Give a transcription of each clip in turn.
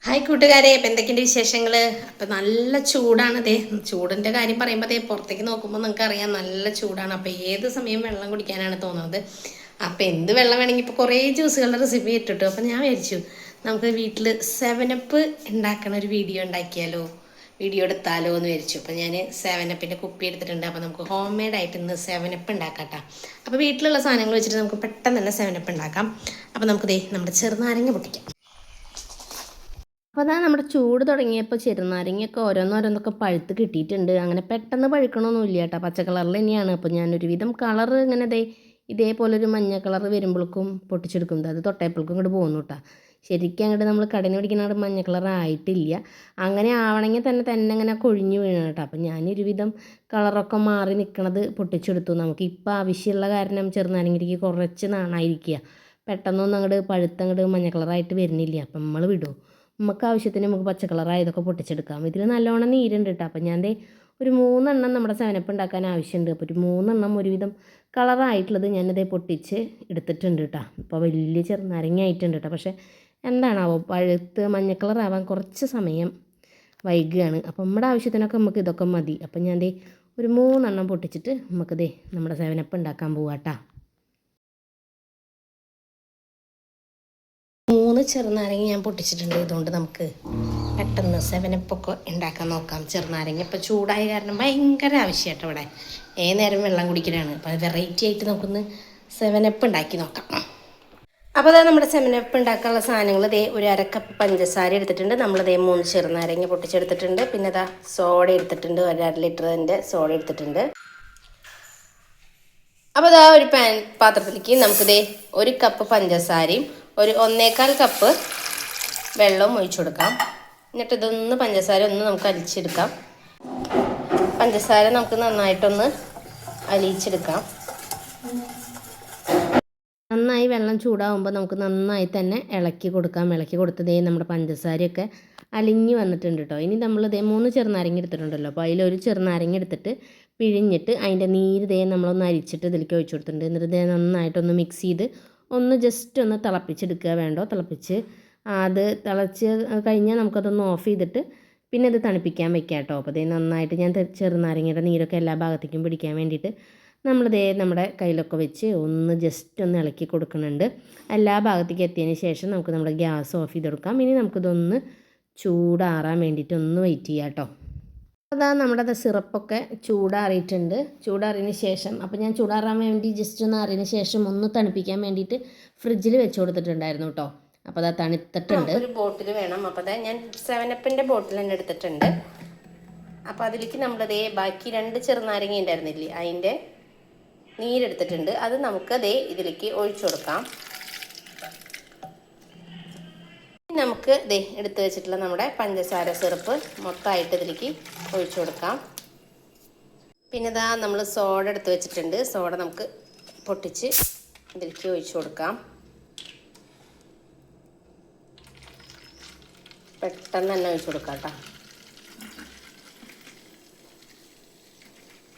Hi കൂട്ടുകാരെ, അപ്പം എന്തൊക്കെയുണ്ട് വിശേഷങ്ങൾ? അപ്പം നല്ല ചൂടാണ്. ചൂടിൻ്റെ കാര്യം പറയുമ്പോൾ പുറത്തേക്ക് നോക്കുമ്പോൾ നിങ്ങൾക്ക് അറിയാം നല്ല ചൂടാണ്. അപ്പം ഏത് സമയം വെള്ളം കുടിക്കാനാണ് തോന്നുന്നത്. അപ്പം എന്ത് വെള്ളം വേണമെങ്കിൽ ഇപ്പോൾ കുറേ ജ്യൂസുകളുടെ റെസിപ്പി ഇട്ടിട്ടു. അപ്പം ഞാൻ വിചാരിച്ചു നമുക്ക് വീട്ടിൽ 7up ഉണ്ടാക്കണ ഒരു വീഡിയോ എടുത്താലോ എന്ന് വിചാരിച്ചു. അപ്പം ഞാൻ 7upൻ്റെ കുപ്പി എടുത്തിട്ടുണ്ട്. അപ്പം നമുക്ക് ഹോം മെയ്ഡായിട്ട് ഇന്ന് 7up ഉണ്ടാക്കാം. അപ്പോൾ വീട്ടിലുള്ള സാധനങ്ങൾ വെച്ചിട്ട് നമുക്ക് പെട്ടെന്ന് തന്നെ 7up ഉണ്ടാക്കാം. അപ്പം നമുക്ക് നമ്മുടെ ചെറുനാരങ്ങ പൊട്ടിക്കാം. അപ്പോൾ അതാ നമ്മുടെ ചൂട് തുടങ്ങിയപ്പോൾ ചെറുനാരങ്ങയൊക്കെ ഓരോന്നോരോന്നൊക്കെ പഴുത്ത് കിട്ടിയിട്ടുണ്ട്. അങ്ങനെ പെട്ടെന്ന് പഴുക്കണമൊന്നുമില്ല കേട്ടോ, പച്ച കളറിൽ തന്നെയാണ്. അപ്പോൾ ഞാനൊരുവിധം കളറ് ഇങ്ങനെ ഇതേപോലൊരു മഞ്ഞ കളർ വരുമ്പോഴേക്കും പൊട്ടിച്ചെടുക്കും. അത് തൊട്ടയപ്പോഴേക്കും ഇങ്ങോട്ട് പോകുന്നു കേട്ടോ. ശരിക്കും അങ്ങോട്ട് നമ്മൾ കടയിൽ നിന്ന് പിടിക്കുന്ന മഞ്ഞ കളർ ആയിട്ടില്ല. അങ്ങനെ ആവണമെങ്കിൽ തന്നെ ഇങ്ങനെ കൊഴിഞ്ഞ് വീഴണം കേട്ടോ. അപ്പം ഞാനൊരുവിധം കളറൊക്കെ മാറി നിൽക്കണത് പൊട്ടിച്ചെടുത്തു. നമുക്ക് ഇപ്പോൾ ആവശ്യമുള്ള കാരണം ചെറുനാരങ്ങയ്ക്ക് കുറച്ച് നാണായിരിക്കുക. പെട്ടെന്നൊന്നും പഴുത്തങ്ങോട്ട് മഞ്ഞ കളറായിട്ട് വരുന്നില്ല. അപ്പം നമ്മൾ വിടും. നമുക്ക് ആവശ്യത്തിന് നമുക്ക് പച്ച കളറായതൊക്കെ പൊട്ടിച്ചെടുക്കാം. ഇതിൽ നല്ലോണം നീരുണ്ട് കേട്ടോ. അപ്പം ഞാൻ ഒരു 3 നമ്മുടെ 7up ഉണ്ടാക്കാൻ ആവശ്യമുണ്ട്. അപ്പോൾ ഒരു 3 ഒരുവിധം കളറായിട്ടുള്ളത് ഞാനിതേ പൊട്ടിച്ച് എടുത്തിട്ടുണ്ട് കേട്ടോ. ഇപ്പോൾ വലിയ ചെറുനാരങ്ങ ആയിട്ടുണ്ട് കേട്ടോ. പക്ഷേ എന്താണാവോ പഴുത്ത് മഞ്ഞ കളറാവാൻ കുറച്ച് സമയം വൈകുകയാണ്. അപ്പം നമ്മുടെ ആവശ്യത്തിനൊക്കെ നമുക്ക് ഇതൊക്കെ മതി. അപ്പം ഞാൻ ഒരു 3 പൊട്ടിച്ചിട്ട് നമുക്ക് നമ്മുടെ 7up ഉണ്ടാക്കാൻ പോവാം കേട്ടോ. 3 ചെറുനാരങ്ങ ഞാൻ പൊട്ടിച്ചിട്ടുണ്ട്. ഇതുകൊണ്ട് നമുക്ക് പെട്ടെന്ന് 7up ഒക്കെ ഉണ്ടാക്കാൻ നോക്കാം. ചെറുനാരങ്ങ ഇപ്പോൾ ചൂടായ കാരണം ഭയങ്കര ആവശ്യമായിട്ട് ഇവിടെ നേരം വെള്ളം കുടിക്കലാണ്. അപ്പോൾ അത് വെറൈറ്റി ആയിട്ട് നമുക്കൊന്ന് 7up ഉണ്ടാക്കി നോക്കാം. അപ്പോൾ അതാ നമ്മുടെ 7up ഉണ്ടാക്കാനുള്ള സാധനങ്ങൾ ഒരു 1/2 കപ്പ് പഞ്ചസാര എടുത്തിട്ടുണ്ട്. നമ്മൾ 3 ചെറുനാരങ്ങ പൊട്ടിച്ചെടുത്തിട്ടുണ്ട്. പിന്നെ സോഡ എടുത്തിട്ടുണ്ട്. 1/2 ലിറ്ററിൻ്റെ സോഡ എടുത്തിട്ടുണ്ട്. അപ്പോൾ ഒരു പാത്രത്തിലേക്ക് നമുക്ക് 1 കപ്പ് പഞ്ചസാരയും ഒരു 1/4 കപ്പ് വെള്ളവും ഒഴിച്ചു കൊടുക്കാം. എന്നിട്ട് ഇതൊന്ന് പഞ്ചസാര നമുക്ക് അലിച്ചെടുക്കാം. പഞ്ചസാര നമുക്ക് നന്നായിട്ടൊന്ന് അലിയിച്ചെടുക്കാം. നന്നായി വെള്ളം ചൂടാകുമ്പോൾ നമുക്ക് നന്നായി തന്നെ ഇളക്കി കൊടുക്കാം. ഇളക്കി കൊടുത്ത് നമ്മുടെ പഞ്ചസാരയൊക്കെ അലിഞ്ഞ് വന്നിട്ടുണ്ട് കേട്ടോ. ഇനി നമ്മൾ 3 ചെറുനാരങ്ങ എടുത്തിട്ടുണ്ടല്ലോ. അപ്പോൾ അതിലൊരു ചെറുനാരങ്ങ എടുത്തിട്ട് പിഴിഞ്ഞിട്ട് അതിൻ്റെ നീര് നമ്മളൊന്ന് അരിച്ചിട്ട് ഇതിലേക്ക് ഒഴിച്ചു കൊടുത്തിട്ടുണ്ട്. എന്നിട്ട് നന്നായിട്ടൊന്ന് മിക്സ് ചെയ്ത് ഒന്ന് ജസ്റ്റ് ഒന്ന് തിളപ്പിച്ചെടുക്കുക. തിളപ്പിച്ച് അത് തിളച്ച് കഴിഞ്ഞാൽ നമുക്കതൊന്ന് ഓഫ് ചെയ്തിട്ട് പിന്നെ ഇത് തണുപ്പിക്കാൻ വെക്കാം കേട്ടോ. അപ്പോൾ നന്നായിട്ട് ഞാൻ ചെറുനാരങ്ങയുടെ നീരൊക്കെ എല്ലാ ഭാഗത്തേക്കും പിടിക്കാൻ വേണ്ടിയിട്ട് നമ്മൾ നമ്മുടെ കയ്യിലൊക്കെ വെച്ച് ഒന്ന് ജസ്റ്റ് ഒന്ന് ഇളക്കി കൊടുക്കുന്നുണ്ട്. എല്ലാ ഭാഗത്തേക്കും എത്തിയതിന് ശേഷം നമുക്ക് നമ്മുടെ ഗ്യാസ് ഓഫ് ചെയ്ത് കൊടുക്കാം. ഇനി നമുക്കിതൊന്ന് ചൂടാറാൻ വേണ്ടിയിട്ട് ഒന്ന് വെയിറ്റ് ചെയ്യാം കേട്ടോ. അതാ നമ്മുടെ സിറപ്പൊക്കെ ചൂടാറിയിട്ടുണ്ട്. ചൂടാറിയതിന് ശേഷം അപ്പോൾ ഞാൻ ചൂടാറാൻ വേണ്ടി ജസ്റ്റ് ഒന്ന് ആറിയതിന് ശേഷം ഒന്ന് തണുപ്പിക്കാൻ വേണ്ടിയിട്ട് ഫ്രിഡ്ജിൽ വെച്ച് കൊടുത്തിട്ടുണ്ടായിരുന്നു കേട്ടോ. അപ്പോൾ അത് തണുത്തിട്ടുണ്ട്. ഒരു ബോട്ടിൽ വേണം. അപ്പോൾ ഞാൻ 7upൻ്റെ ബോട്ടിൽ തന്നെ എടുത്തിട്ടുണ്ട്. അപ്പോൾ അതിലേക്ക് നമ്മൾ ബാക്കി 2 ചെറുനാരങ്ങ ഉണ്ടായിരുന്നില്ലേ, അതിൻ്റെ നീരെടുത്തിട്ടുണ്ട്. അത് നമുക്ക് ഇതിലേക്ക് ഒഴിച്ചു കൊടുക്കാം. നമുക്ക് എടുത്ത് വെച്ചിട്ടുള്ള നമ്മുടെ പഞ്ചസാര സിറപ്പ് മൊത്തമായിട്ട് ഇതിലേക്ക് ഒഴിച്ചു കൊടുക്കാം. പിന്നെ നമ്മൾ സോഡ എടുത്ത് വെച്ചിട്ടുണ്ട്. സോഡ നമുക്ക് പൊട്ടിച്ച് ഇതിലേക്ക് ഒഴിച്ചു കൊടുക്കാം. പെട്ടെന്ന് തന്നെ ഒഴിച്ചു കൊടുക്കാം കേട്ടോ.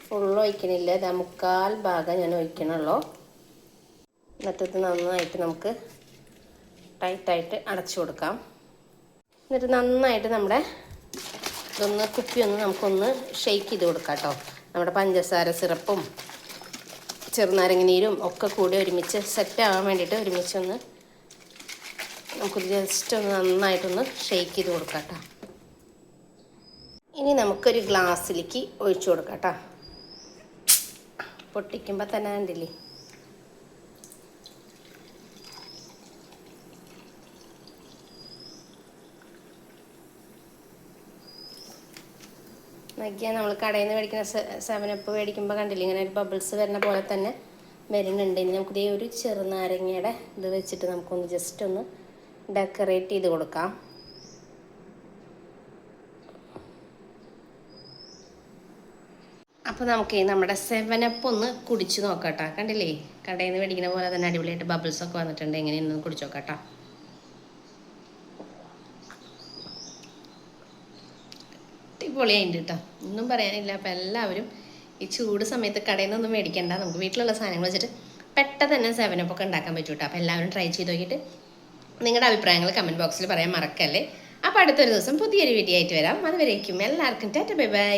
ഫുള്ള് ഒഴിക്കണില്ല, 1/4 ഭാഗം ഞാൻ ഒഴിക്കണുള്ളൂ. എന്നിട്ട് ഇത് നന്നായിട്ട് നമുക്ക് ടൈറ്റായിട്ട് അടച്ചു കൊടുക്കാം. എന്നിട്ട് നന്നായിട്ട് നമ്മുടെ കുപ്പിയൊന്ന് നമുക്കൊന്ന് ഷെയ്ക്ക് ചെയ്ത് കൊടുക്കാം കേട്ടോ. നമ്മുടെ പഞ്ചസാര സിറപ്പും ചെറുനാരങ്ങ നീരും ഒക്കെ കൂടി ഒരുമിച്ച് സെറ്റ് ആവാൻ വേണ്ടിയിട്ട് ഒരുമിച്ചൊന്ന് നമുക്ക് ജസ്റ്റ് ഒന്ന് നന്നായിട്ടൊന്ന് ഷെയ്ക്ക് ചെയ്ത് കൊടുക്കാം കേട്ടോ. ഇനി നമുക്കൊരു ഗ്ലാസ്സിലേക്ക് ഒഴിച്ചു കൊടുക്കാം കേട്ടോ. പൊട്ടിക്കുമ്പോൾ തന്നെ കണ്ടില്ലേ. നോക്കിയാൽ നമ്മൾ കടയിൽ നിന്ന് മേടിക്കുന്ന 7up മേടിക്കുമ്പോൾ കണ്ടില്ലേ, ഇങ്ങനെ ഒരു ബബിൾസ് വരുന്ന പോലെ തന്നെ വരുന്നുണ്ട്. ഇനി നമുക്ക് ഒരു ചെറുനാരങ്ങയുടെ ഇത് വെച്ചിട്ട് നമുക്കൊന്ന് ജസ്റ്റ് ഒന്ന് ഡെക്കറേറ്റ് ചെയ്ത് കൊടുക്കാം. അപ്പോൾ നമുക്ക് നമ്മുടെ 7up ഒന്ന് കുടിച്ച് നോക്കാം കേട്ടോ. കണ്ടില്ലേ, കടയിൽ നിന്ന് മേടിക്കുന്ന പോലെ തന്നെ അടിപൊളിയായിട്ട് ബബിൾസൊക്കെ വന്നിട്ടുണ്ട്. എങ്ങനെയൊന്ന് കുടിച്ച് നോക്കാം കേട്ടോ. അടിപൊളിയായിട്ട് കേട്ടോ, ഒന്നും പറയാനില്ല. അപ്പോൾ എല്ലാവരും ഈ ചൂട് സമയത്ത് കടയിൽ നിന്നൊന്നും മേടിക്കേണ്ട, നമുക്ക് വീട്ടിലുള്ള സാധനങ്ങൾ വെച്ചിട്ട് പെട്ടെന്ന് തന്നെ 7up ഒക്കെ ഉണ്ടാക്കാൻ പറ്റും കേട്ടോ. അപ്പോൾ എല്ലാവരും ട്രൈ ചെയ്ത് നോക്കിയിട്ട് നിങ്ങളുടെ അഭിപ്രായങ്ങൾ കമൻറ്റ് ബോക്സിൽ പറയാൻ മറക്കല്ലേ. അപ്പോൾ അടുത്തൊരു ദിവസം പുതിയൊരു വീഡിയോ ആയിട്ട് വരാം. അതുവരേക്കും എല്ലാവർക്കും ടാറ്റ ബൈ ബൈ.